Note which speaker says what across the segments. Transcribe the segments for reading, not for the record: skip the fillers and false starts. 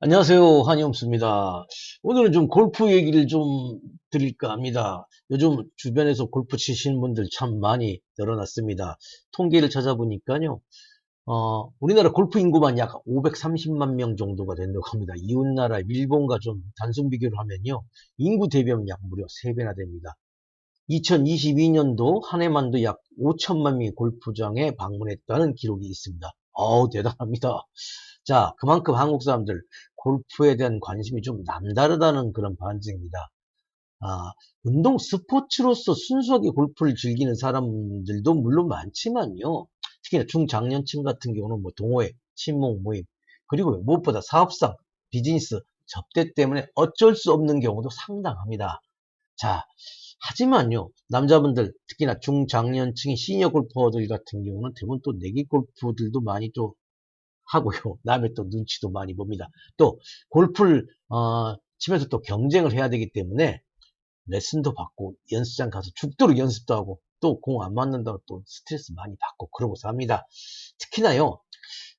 Speaker 1: 안녕하세요. 한영수입니다. 오늘은 좀 골프 얘기를 좀 드릴까 합니다. 요즘 주변에서 골프 치시는 분들 참 많이 늘어났습니다. 통계를 찾아보니까요. 우리나라 골프 인구만 약 530만 명 정도가 된다고 합니다. 이웃나라 일본과 좀 단순 비교를 하면요. 인구 대비하면 약 무려 3배나 됩니다. 2022년도 한 해만도 약 5천만 명이 골프장에 방문했다는 기록이 있습니다. 어우, 대단합니다. 자, 그만큼 한국 사람들 골프에 대한 관심이 좀 남다르다는 그런 반증입니다. 아, 운동 스포츠로서 순수하게 골프를 즐기는 사람들도 물론 많지만요. 특히나 중장년층 같은 경우는 뭐 동호회, 친목 모임, 그리고 무엇보다 사업상, 비즈니스, 접대 때문에 어쩔 수 없는 경우도 상당합니다. 자, 하지만요, 남자분들, 특히나 중장년층의 시니어 골퍼들 같은 경우는 대부분 또 내기 골프들도 많이 또 하고요. 남의 또 눈치도 많이 봅니다. 또 골프를 치면서 또 경쟁을 해야 되기 때문에 레슨도 받고 연습장 가서 죽도록 연습도 하고 또 공 안 맞는다고 또 스트레스 많이 받고 그러고 삽니다. 특히나요.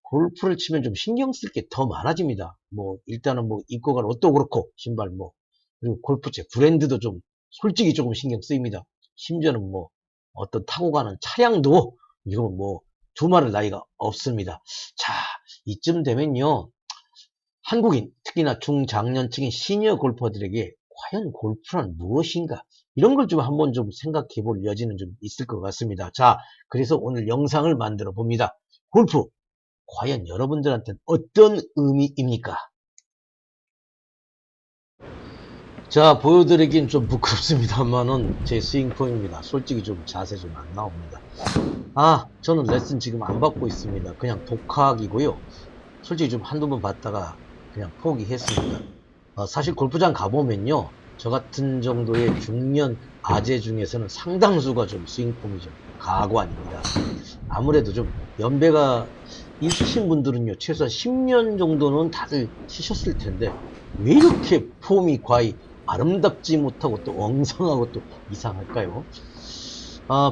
Speaker 1: 골프를 치면 좀 신경 쓸 게 더 많아집니다. 뭐 일단은 뭐 입고 갈 옷도 그렇고 신발 뭐 그리고 골프채 브랜드도 좀 솔직히 조금 신경 쓰입니다. 심지어는 뭐 어떤 타고 가는 차량도 이건 뭐 두말할 나위가 없습니다. 자, 이쯤 되면요. 한국인, 특히나 중장년층인 시니어 골퍼들에게 과연 골프란 무엇인가? 이런 걸 좀 한번 좀 생각해 볼 여지는 좀 있을 것 같습니다. 자, 그래서 오늘 영상을 만들어 봅니다. 골프, 과연 여러분들한테는 어떤 의미입니까? 자, 보여드리긴 좀 부끄럽습니다만은 제 스윙폼입니다. 솔직히 좀 자세 좀 안 나옵니다. 저는 레슨 지금 안 받고 있습니다. 그냥 독학이고요. 솔직히 좀 한두 번 받다가 그냥 포기했습니다. 사실 골프장 가보면요. 저 같은 정도의 중년 아재 중에서는 상당수가 좀 스윙폼이 좀 가관입니다. 아무래도 좀 연배가 있으신 분들은요. 최소한 10년 정도는 다들 치셨을 텐데 왜 이렇게 폼이 과히 아름답지 못하고 또 엉성하고 또 이상할까요?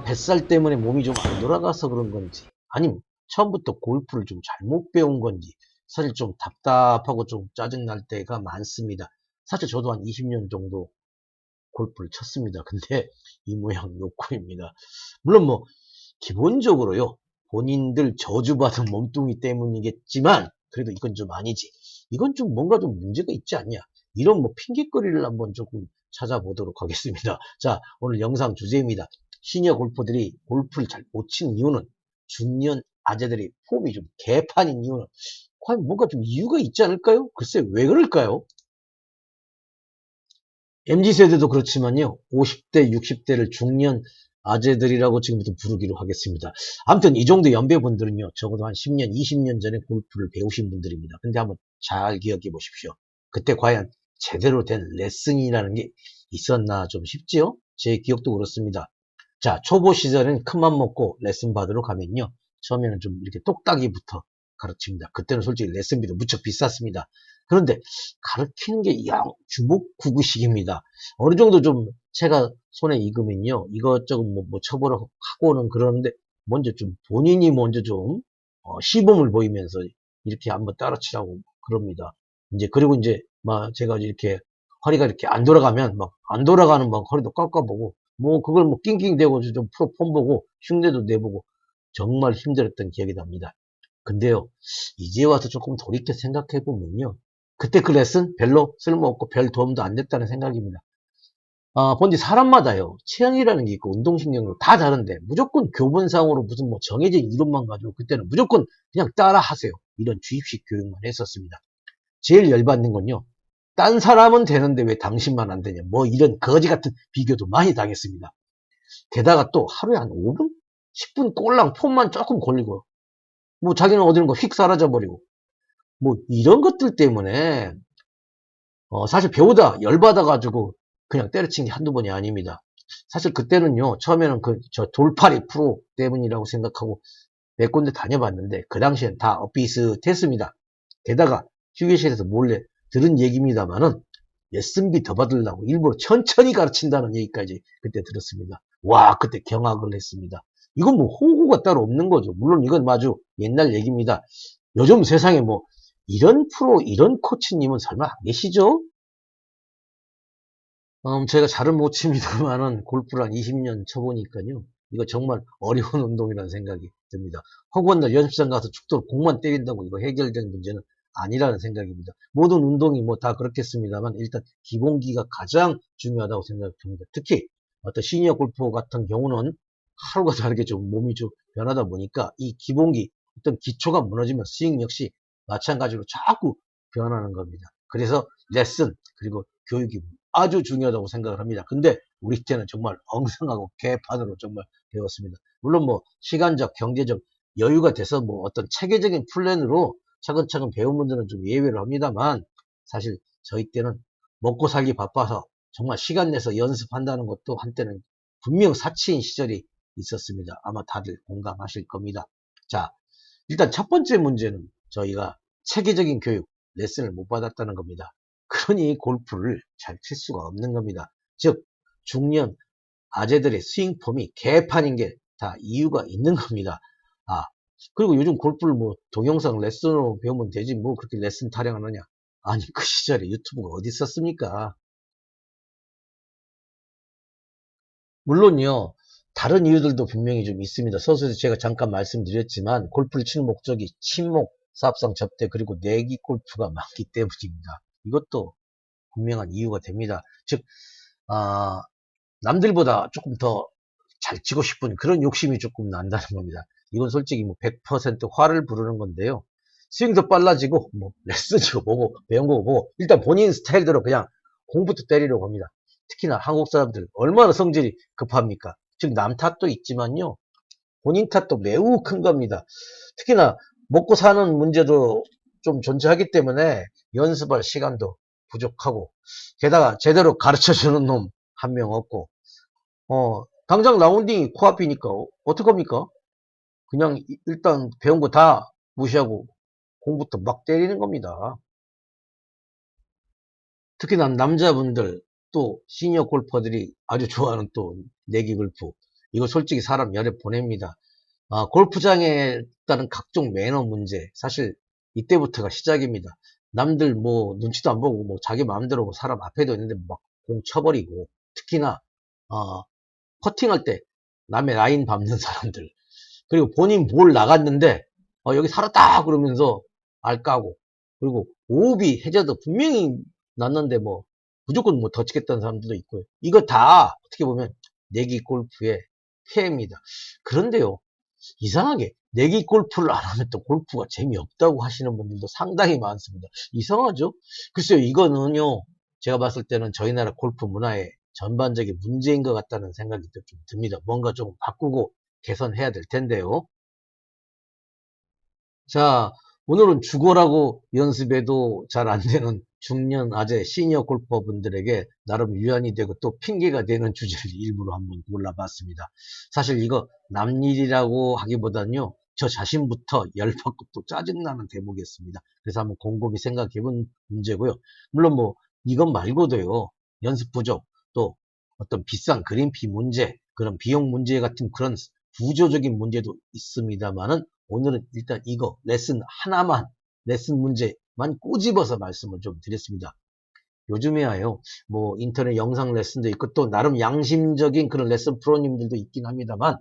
Speaker 1: 뱃살 때문에 몸이 좀 안 돌아가서 그런 건지 아니면 처음부터 골프를 좀 잘못 배운 건지 사실 좀 답답하고 좀 짜증날 때가 많습니다. 사실 저도 한 20년 정도 골프를 쳤습니다. 근데 이 모양 요 꼴입니다. 물론 뭐 기본적으로요. 본인들 저주받은 몸뚱이 때문이겠지만 그래도 이건 좀 아니지. 이건 좀 뭔가 좀 문제가 있지 않냐. 이런 뭐 핑계거리를 한번 조금 찾아보도록 하겠습니다. 자, 오늘 영상 주제입니다. 시니어 골퍼들이 골프를 잘 못 치는 이유는 중년 아재들이 폼이 좀 개판인 이유는 과연 뭔가 좀 이유가 있지 않을까요? 글쎄 왜 그럴까요? MZ세대도 그렇지만요. 50대, 60대를 중년 아재들이라고 지금부터 부르기로 하겠습니다. 아무튼 이 정도 연배분들은요. 적어도 한 10년, 20년 전에 골프를 배우신 분들입니다. 근데 한번 잘 기억해 보십시오. 그때 과연 제대로 된 레슨이라는 게 있었나 좀 싶지요? 제 기억도 그렇습니다. 자, 초보 시절엔 큰맘 먹고 레슨 받으러 가면요. 처음에는 좀 이렇게 똑딱이부터 가르칩니다. 그때는 솔직히 레슨비도 무척 비쌌습니다. 그런데 가르치는 게 주먹구구식입니다. 어느 정도 좀 채가 손에 익으면요. 이것저것 뭐 쳐보러 하고는 그러는데 먼저 좀 본인이 먼저 좀 시범을 보이면서 이렇게 한번 따라치라고 그럽니다. 이제 그리고 이제 막 제가 이렇게 허리가 이렇게 안 돌아가면 막 안 돌아가는 막 허리도 깎아보고 뭐 그걸 뭐 낑낑대고 좀 프로 폼 보고 흉내도 내보고 정말 힘들었던 기억이 납니다. 근데요, 이제 와서 조금 돌이켜 생각해 보면요. 그때 그 레슨 별로 쓸모없고 별 도움도 안 됐다는 생각입니다. 본디 사람마다요, 체형이라는 게 있고 운동신경도 다 다른데 무조건 교본상으로 무슨 뭐 정해진 이론만 가지고 그때는 무조건 그냥 따라 하세요. 이런 주입식 교육만 했었습니다. 제일 열받는 건요. 딴 사람은 되는데 왜 당신만 안 되냐. 뭐 이런 거지 같은 비교도 많이 당했습니다. 게다가 또 하루에 한 5분? 10분 꼴랑 폰만 조금 걸리고 뭐 자기는 어디론가 휙 사라져 버리고 뭐 이런 것들 때문에 사실 배우다 열받아가지고 그냥 때려친 게 한두 번이 아닙니다. 사실 그때는요, 처음에는 저 돌팔이 프로 때문이라고 생각하고 몇 군데 다녀봤는데, 그 당시엔 다 비슷했습니다. 게다가 휴게실에서 몰래 들은 얘기입니다만은, 레슨비 더 받으려고 일부러 천천히 가르친다는 얘기까지 그때 들었습니다. 와, 그때 경악을 했습니다. 이건 뭐 호구가 따로 없는 거죠. 물론 이건 아주 옛날 얘기입니다. 요즘 세상에 뭐 이런 프로, 이런 코치님은 설마 안 계시죠? 제가 잘은 못 칩니다만은 골프를 한 20년 쳐보니까요. 이거 정말 어려운 운동이라는 생각이 듭니다. 허구한날 연습장 가서 죽도록 공만 때린다고 이거 해결되는 문제는 아니라는 생각입니다. 모든 운동이 뭐 다 그렇겠습니다만 일단 기본기가 가장 중요하다고 생각합니다. 특히 어떤 시니어 골프 같은 경우는 하루가 다르게 좀 몸이 좀 변하다 보니까 이 기본기, 어떤 기초가 무너지면 스윙 역시 마찬가지로 자꾸 변하는 겁니다. 그래서 레슨 그리고 교육이 아주 중요하다고 생각을 합니다. 근데 우리 때는 정말 엉성하고 개판으로 정말 배웠습니다. 물론 뭐 시간적, 경제적 여유가 돼서 뭐 어떤 체계적인 플랜으로 차근차근 배운 분들은 좀 예외를 합니다만 사실 저희 때는 먹고 살기 바빠서 정말 시간 내서 연습한다는 것도 한때는 분명 사치인 시절이 있었습니다. 아마 다들 공감하실 겁니다. 자, 일단 첫 번째 문제는 저희가 체계적인 교육, 레슨을 못 받았다는 겁니다. 그러니 골프를 잘 칠 수가 없는 겁니다. 즉, 중년 아재들의 스윙 폼이 개판인 게 다 이유가 있는 겁니다. 아, 그리고 요즘 골프를 뭐 동영상 레슨으로 배우면 되지 뭐 그렇게 레슨 타령하느냐. 아니, 그 시절에 유튜브가 어디 있었습니까? 물론요, 다른 이유들도 분명히 좀 있습니다. 서두에서 제가 잠깐 말씀드렸지만, 골프를 치는 목적이 친목, 사업상 접대, 그리고 내기 골프가 많기 때문입니다. 이것도 분명한 이유가 됩니다. 즉, 아, 남들보다 조금 더 잘 치고 싶은 그런 욕심이 조금 난다는 겁니다. 이건 솔직히 뭐 100% 화를 부르는 건데요. 스윙도 빨라지고, 뭐, 레슨치고 보고, 배운 거 보고, 일단 본인 스타일대로 그냥 공부터 때리려고 합니다. 특히나 한국 사람들 얼마나 성질이 급합니까? 즉, 남 탓도 있지만요. 본인 탓도 매우 큰 겁니다. 특히나 먹고 사는 문제도 좀 존재하기 때문에 연습할 시간도 부족하고, 게다가 제대로 가르쳐 주는 놈 한 명 없고, 당장 라운딩이 코앞이니까 어떡합니까? 그냥 일단 배운 거 다 무시하고 공부터 막 때리는 겁니다. 특히나 남자분들 또 시니어 골퍼들이 아주 좋아하는 또 내기 골프. 이거 솔직히 사람 열에 보냅니다. 골프장에 따른 각종 매너 문제. 사실 이때부터가 시작입니다. 남들 뭐 눈치도 안 보고 뭐 자기 마음대로 뭐 사람 앞에도 있는데 막 공 쳐버리고, 특히나 퍼팅할 때 남의 라인 밟는 사람들, 그리고 본인 볼 나갔는데 여기 살았다 그러면서 알 까고, 그리고 오비 해저드 분명히 났는데 뭐 무조건 뭐 더 치겠다는 사람들도 있고요. 이거 다 어떻게 보면 내기 골프의 폐해입니다. 그런데요, 이상하게 내기 골프를 안 하면 또 골프가 재미없다고 하시는 분들도 상당히 많습니다. 이상하죠? 글쎄요, 이거는요, 제가 봤을 때는 저희 나라 골프 문화의 전반적인 문제인 것 같다는 생각이 좀 듭니다. 뭔가 좀 바꾸고 개선해야 될 텐데요. 자, 오늘은 죽어라고 연습해도 잘 안 되는 중년 아재 시니어 골퍼분들에게 나름 유한이 되고 또 핑계가 되는 주제를 일부러 한번 골라봤습니다. 사실 이거 남 일이라고 하기보다는요, 저 자신부터 열받고 또 짜증나는 대목이었습니다. 그래서 한번 곰곰이 생각해본 문제고요. 물론 뭐 이것 말고도요, 연습 부족, 또 어떤 비싼 그린피 문제, 그런 비용 문제 같은 그런 구조적인 문제도 있습니다만은, 오늘은 일단 이거 레슨 하나만, 레슨 문제만 꼬집어서 말씀을 좀 드렸습니다. 요즘에야요, 뭐 인터넷 영상 레슨도 있고 또 나름 양심적인 그런 레슨 프로님들도 있긴 합니다만,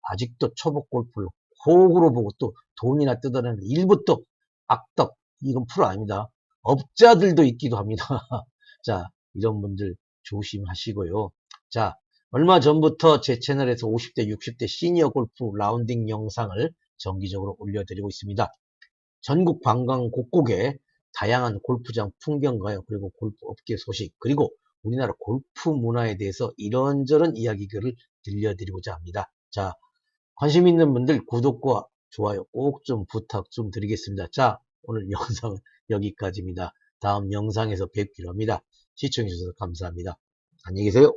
Speaker 1: 아직도 초보 골프를 호구로 보고 또 돈이나 뜯어내는 일부터 악덕, 이건 프로 아닙니다. 업자들도 있기도 합니다. 자, 이런 분들 조심하시고요. 자, 얼마 전부터 제 채널에서 50대, 60대 시니어 골프 라운딩 영상을 정기적으로 올려드리고 있습니다. 전국 관광 곳곳에 다양한 골프장 풍경과요, 그리고 골프 업계 소식, 그리고 우리나라 골프 문화에 대해서 이런저런 이야기들을 들려드리고자 합니다. 자, 관심 있는 분들 구독과 좋아요 꼭 좀 부탁 좀 드리겠습니다. 자, 오늘 영상은 여기까지입니다. 다음 영상에서 뵙기로 합니다. 시청해주셔서 감사합니다. 안녕히 계세요.